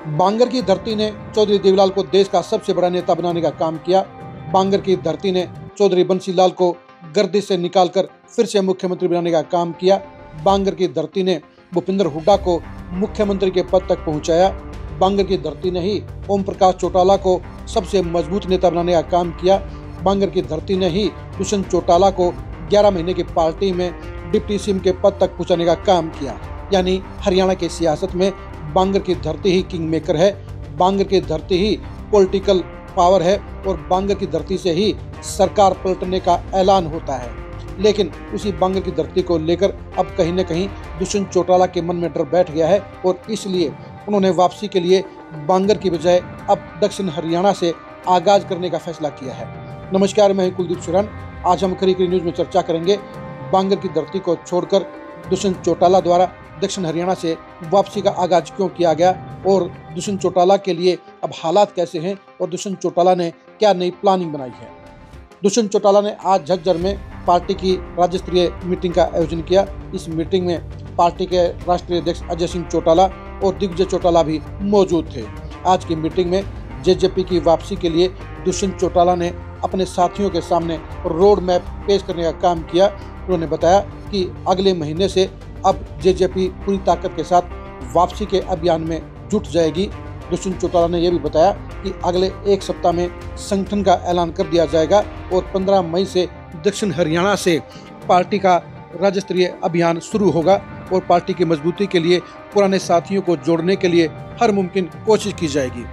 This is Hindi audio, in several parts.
बांगर की धरती ने चौधरी देवीलाल को देश का सबसे बड़ा नेता बनाने का काम किया। बांगर की धरती ने चौधरी बंसीलाल को गर्दिश से निकालकर फिर से मुख्यमंत्री बनाने का काम किया। बांगर की धरती ने भूपिंदर हुड्डा को मुख्यमंत्री के पद तक पहुंचाया। बांगर की धरती ने ही ओम प्रकाश चौटाला को सबसे मजबूत नेता बनाने का काम किया। बांगर की धरती ने ही दुष्यंत चौटाला को 11 महीने की पार्टी में डिप्टी सीएम के पद तक पहुंचाने का काम किया। यानी हरियाणा की सियासत में बांगर की धरती ही किंग मेकर है, बांगर की धरती ही पॉलिटिकल पावर है और बांगर की धरती से ही सरकार पलटने का ऐलान होता है। लेकिन उसी बांगर की धरती को लेकर अब कहीं न कहीं दुष्यंत चौटाला के मन में डर बैठ गया है और इसलिए उन्होंने वापसी के लिए बांगर की बजाय अब दक्षिण हरियाणा से आगाज करने का फैसला किया है। नमस्कार, मैं कुलदीप सुरन। आज हम खरी न्यूज में चर्चा करेंगे बांगर की धरती को छोड़कर दुष्यंत चौटाला द्वारा दक्षिण हरियाणा से वापसी का आगाज क्यों किया गया और दुष्यंत चौटाला के लिए अब हालात कैसे हैं और दुष्यंत चौटाला ने क्या नई प्लानिंग बनाई है। दुष्यंत चौटाला ने आज झज्जर में पार्टी की राज्य स्तरीय मीटिंग का आयोजन किया। इस मीटिंग में पार्टी के राष्ट्रीय अध्यक्ष अजय सिंह चौटाला और दिग्विजय चौटाला भी मौजूद थे। आज की मीटिंग में जेजेपी की वापसी के लिए दुष्यंत चौटाला ने अपने साथियों के सामने रोड मैप पेश करने का काम किया। उन्होंने बताया कि अगले महीने से अब जेजेपी पूरी ताकत के साथ वापसी के अभियान में जुट जाएगी। दुष्यंत चौटाला ने यह भी बताया कि अगले एक सप्ताह में संगठन का ऐलान कर दिया जाएगा और 15 मई से दक्षिण हरियाणा से पार्टी का राज्य स्तरीय अभियान शुरू होगा और पार्टी की मजबूती के लिए पुराने साथियों को जोड़ने के लिए हर मुमकिन कोशिश की जाएगी।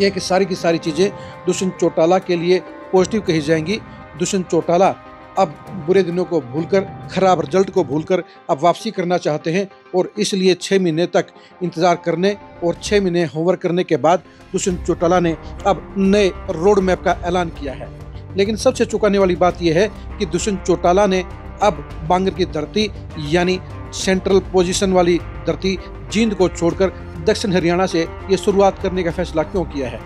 यह कि सारी की सारी चीजें दुष्यंत चौटाला के लिए पॉजिटिव कही जाएंगी। दुष्यंत चौटाला अब बुरे दिनों को भूलकर, खराब रिजल्ट को भूलकर अब वापसी करना चाहते हैं और इसलिए 6 महीने तक इंतजार करने और 6 महीने होमवर्क करने के बाद दुष्यंत चौटाला ने अब नए रोड मैप का ऐलान किया है। लेकिन सबसे चौंकाने वाली बात यह है कि दुष्यंत चौटाला ने अब बांगर की धरती यानी सेंट्रल पोजीशन वाली धरती जींद को छोड़कर दक्षिण हरियाणा से ये शुरुआत करने का फैसला क्यों किया है।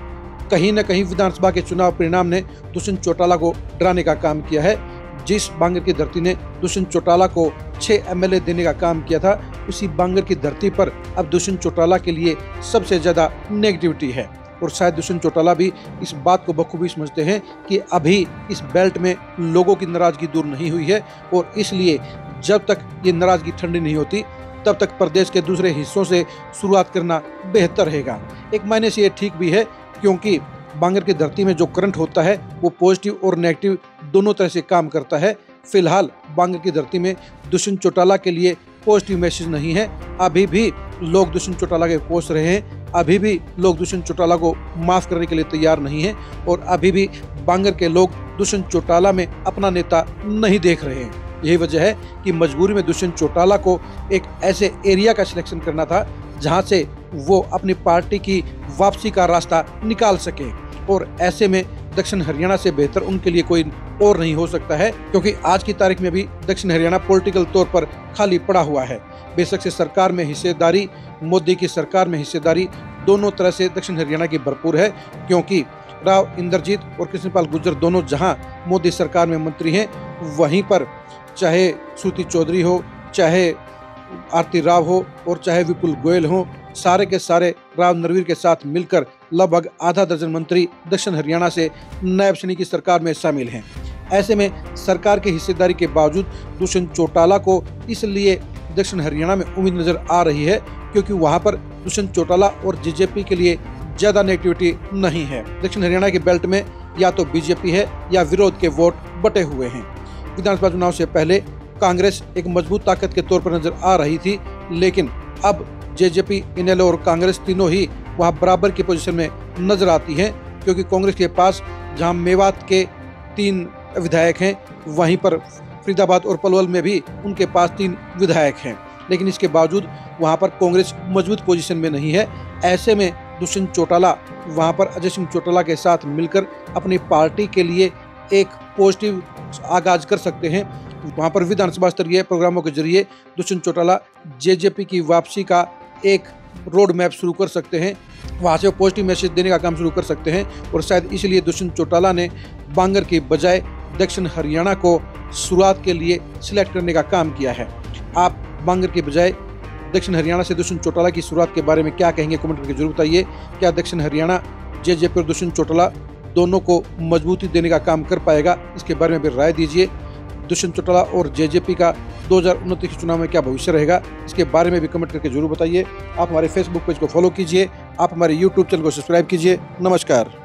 कहीं न कहीं विधानसभा के चुनाव परिणाम ने दुष्यंत चौटाला को डराने का काम किया है। जिस बांगर की धरती ने दुष्यंत चौटाला को 6 एमएलए देने का काम किया था, उसी बांगर की धरती पर अब दुष्यंत चौटाला के लिए सबसे ज्यादा नेगेटिविटी है और शायद दुष्यंत चौटाला भी इस बात को बखूबी समझते हैं कि अभी इस बेल्ट में लोगों की नाराजगी दूर नहीं हुई है और इसलिए जब तक ये नाराजगी ठंडी नहीं होती तब तक प्रदेश के दूसरे हिस्सों से शुरुआत करना बेहतर रहेगा। एक मायने से ये ठीक भी है क्योंकि बांगर की धरती में जो करंट होता है वो पॉजिटिव और नेगेटिव दोनों तरह से काम करता है। फिलहाल बांगर की धरती में दुष्यंत चौटाला के लिए पॉजिटिव मैसेज नहीं है। अभी भी लोग दुष्यंत चौटाला के कोस रहे हैं, अभी भी लोग दुष्यंत चौटाला को माफ करने के लिए तैयार नहीं हैं और अभी भी बांगर के लोग दुष्यंत चौटाला में अपना नेता नहीं देख रहे हैं। यही वजह है कि मजबूरी में दुष्यंत चौटाला को एक ऐसे एरिया का सिलेक्शन करना था जहां से वो अपनी पार्टी की वापसी का रास्ता निकाल सके और ऐसे में दक्षिण हरियाणा से बेहतर उनके लिए कोई और नहीं हो सकता है क्योंकि आज की तारीख में भी दक्षिण हरियाणा पॉलिटिकल तौर पर खाली पड़ा हुआ है। बेशक से सरकार में हिस्सेदारी, मोदी की सरकार में हिस्सेदारी दोनों तरह से दक्षिण हरियाणा की भरपूर है क्योंकि राव इंद्रजीत और कृष्णपाल गुर्जर दोनों जहां मोदी सरकार में मंत्री हैं, वहीं पर चाहे श्रुति चौधरी हो, चाहे आरती राव हो और चाहे विपुल गोयल हो, सारे के सारे राव नरवीर के साथ मिलकर लगभग आधा दर्जन मंत्री दक्षिण हरियाणा से नायब सैनी की सरकार में शामिल हैं। ऐसे में सरकार की हिस्सेदारी के बावजूद दुष्यंत चौटाला को इसलिए दक्षिण हरियाणा में उम्मीद नजर आ रही है क्योंकि वहां पर दुष्यंत चौटाला और जेजेपी के लिए ज्यादा नेगेटिविटी नहीं है। दक्षिण हरियाणा के बेल्ट में या तो बीजेपी है या विरोध के वोट बटे हुए हैं। विधानसभा चुनाव से पहले कांग्रेस एक मजबूत ताकत के तौर पर नजर आ रही थी, लेकिन अब जेजेपी, इनेलो और कांग्रेस तीनों ही वहां बराबर की पोजीशन में नजर आती हैं क्योंकि कांग्रेस के पास जहां मेवात के 3 विधायक हैं, वहीं पर फरीदाबाद और पलवल में भी उनके पास 3 विधायक हैं, लेकिन इसके बावजूद वहां पर कांग्रेस मजबूत पोजीशन में नहीं है। ऐसे में दुष्यंत चौटाला वहां पर अजय सिंह चौटाला के साथ मिलकर अपनी पार्टी के लिए एक पॉजिटिव आगाज कर सकते हैं। वहां पर विधानसभा स्तरीय प्रोग्रामों के जरिए दुष्यंत चौटाला जेजेपी की वापसी का एक रोड मैप शुरू कर सकते हैं, वहां से पॉजिटिव मैसेज देने का काम शुरू कर सकते हैं और शायद इसलिए दुष्यंत चौटाला ने बांगर की बजाय दक्षिण हरियाणा को शुरुआत के लिए सिलेक्ट करने का काम किया है। आप बांगर की बजाय दक्षिण हरियाणा से दुष्यंत चौटाला की शुरुआत के बारे में क्या कहेंगे, कमेंट करके जरूर बताइए। क्या दक्षिण हरियाणा जेजेपी और दुष्यंत चौटाला दोनों को मजबूती देने का काम कर पाएगा, इसके बारे में भी राय दीजिए। दुष्यंत चौटाला और जेजेपी का 2029 के चुनाव में क्या भविष्य रहेगा, इसके बारे में भी कमेंट करके जरूर बताइए। आप हमारे फेसबुक पेज को फॉलो कीजिए, आप हमारे यूट्यूब चैनल को सब्सक्राइब कीजिए। नमस्कार।